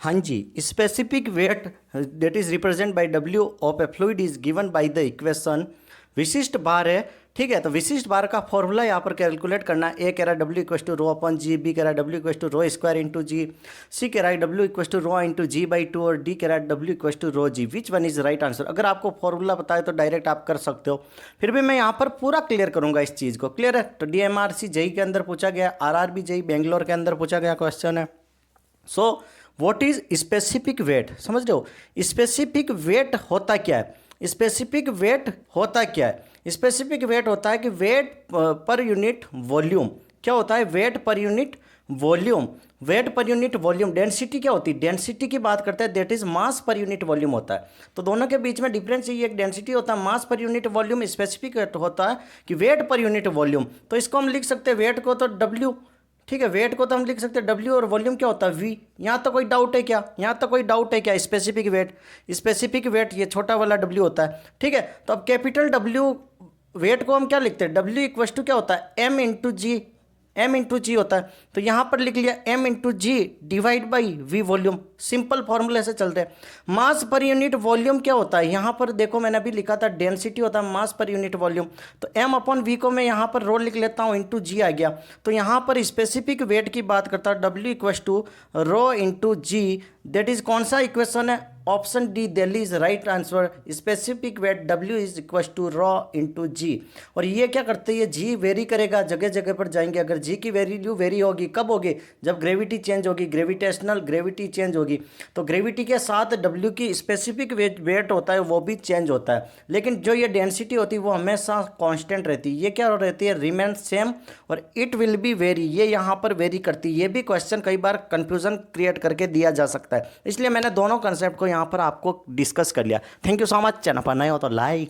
हाँ जी, specific weight that is represent by W of a fluid is given by the equation. विशिष्ट भार है, ठीक है। तो विशिष्ट भार का फॉर्मूला यहाँ पर कैलकुलेट करना है। ए कह रहा है W equals to rho upon G, B कह रहा है W equals to rho square into G, C कह रहा है W equals to rho into G by two, और डी कह रहा है W equals to rho G. Which one is right answer? अगर आपको फॉर्मूला पता है तो डायरेक्ट आप कर सकते हो, फिर भी मैं यहाँ पर पूरा क्लियर करूंगा इस चीज़ को। क्लियर है? तो DMRC जेई के अंदर पूछा गया, RRB जेई बेंगलोर के अंदर पूछा गया क्वेश्चन है। So what is specific weight? समझ रहे हो? स्पेसिफिक वेट होता क्या है? स्पेसिफिक वेट होता क्या है? स्पेसिफिक वेट होता है कि वेट पर यूनिट वॉल्यूम। क्या होता है? Weight per unit volume. Weight per unit volume. Density क्या होती है? डेंसिटी की बात करते हैं, दैट इज मास पर यूनिट वॉल्यूम होता है। तो दोनों के बीच में डिफरेंस ये, एक डेंसिटी होता है मास पर यूनिट वॉल्यूम, स्पेसिफिक होता है कि वेट पर यूनिट वॉल्यूम। तो इसको हम लिख सकते हैं वेट को तो डब्ल्यू, ठीक है। वेट को तो हम लिख सकते हैं डब्ल्यू, और वॉल्यूम क्या होता है? वी। यहाँ तो कोई डाउट है क्या? यहाँ तो कोई डाउट है क्या? स्पेसिफिक वेट, स्पेसिफिक वेट ये छोटा वाला डब्ल्यू होता है, ठीक है। तो अब कैपिटल डब्ल्यू वेट को हम क्या लिखते हैं? डब्ल्यू इक्वस टू क्या होता है? M into G, M into G होता है। तो यहाँ पर लिख लिया M into G divide by V volume. Simple फॉर्मूले से चलते हैं। मास पर यूनिट वॉल्यूम क्या होता है? यहाँ पर देखो मैंने अभी लिखा था डेंसिटी होता है मास पर यूनिट वॉल्यूम। तो एम अपॉन वी को मैं यहाँ पर रो लिख लेता हूँ, इंटू जी आ गया। तो यहाँ पर स्पेसिफिक वेट की बात करता है, W equals to rho into G. That is कौन सा इक्वेशन है? Option D, Delhi is right answer. Specific weight W is equal to rho into G. और ये क्या करते हैं? जी वेरी करेगा, जगह जगह पर जाएंगे। अगर जी की वैल्यू वेरी होगी, कब होगी? जब ग्रेविटी चेंज होगी, ग्रेविटेशनल ग्रेविटी चेंज होगी। तो ग्रेविटी के साथ डब्ल्यू की स्पेसिफिक वेट होता है वो भी चेंज होता है, लेकिन जो ये डेंसिटी होती है वो हमेशा कांस्टेंट रहती है। ये क्या रहती है? Remain same. और इट विल बी वेरी, ये यहाँ पर वेरी करती है। ये भी क्वेश्चन कई बार कंफ्यूजन क्रिएट करके दिया जा सकता है, इसलिए मैंने दोनों कंसेप्ट को यहाँ पर आपको डिस्कस कर लिया। Thank you so much. Channel पर नए हो तो लाइक